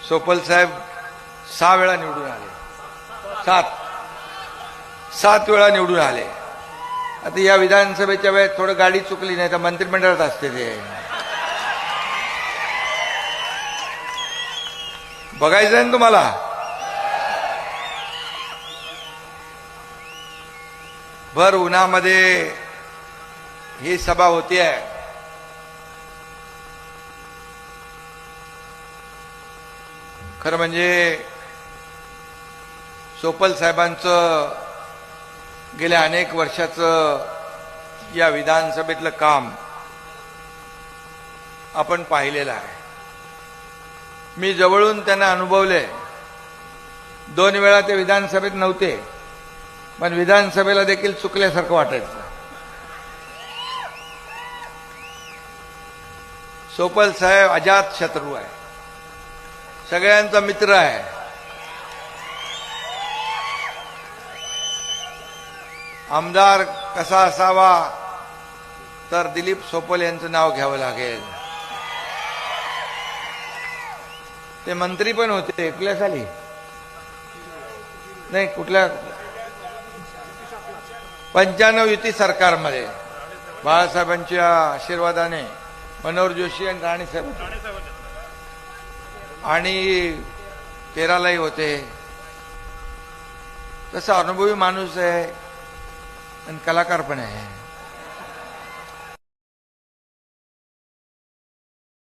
सोपल साहेब 6 वेळा निवडून आले, 7 वेळा निवडून आले. आता या विधानसभेच्या वेळेत थोडं गाडी चुकली नाही तर मंत्रिमंडळात असते ते. बघायचं आहे ना तुम्हाला. भर उन्हामध्ये ही सभा होतीये. खरं म्हणजे सोपल साहेबांचं गेल्या अनेक वर्षाचं या विधानसभेतलं काम आपण पाहिलेलं आहे. मी जवळून त्यांना अनुभवले. 2 वेळा ते विधानसभेत नव्हते, पण विधानसभेला देखील चुकल्यासारखं वाटायचं. सोपल साहेब अजात शत्रू आहे, सगळ्यांचा मित्र आहे. आमदार कसा असावा तर दिलीप सोपल यांचं नाव घ्यावं लागेल. ते मंत्री पण होते कुठल्या साली, नाही कुठल्या 95 युती सरकारमध्ये बाळासाहेबांच्या आशीर्वादाने मनोहर जोशी आणि राणेसाहेब आणि 13लाही होते. तसा अनुभवी माणूस आहे आणि कलाकार पण आहे.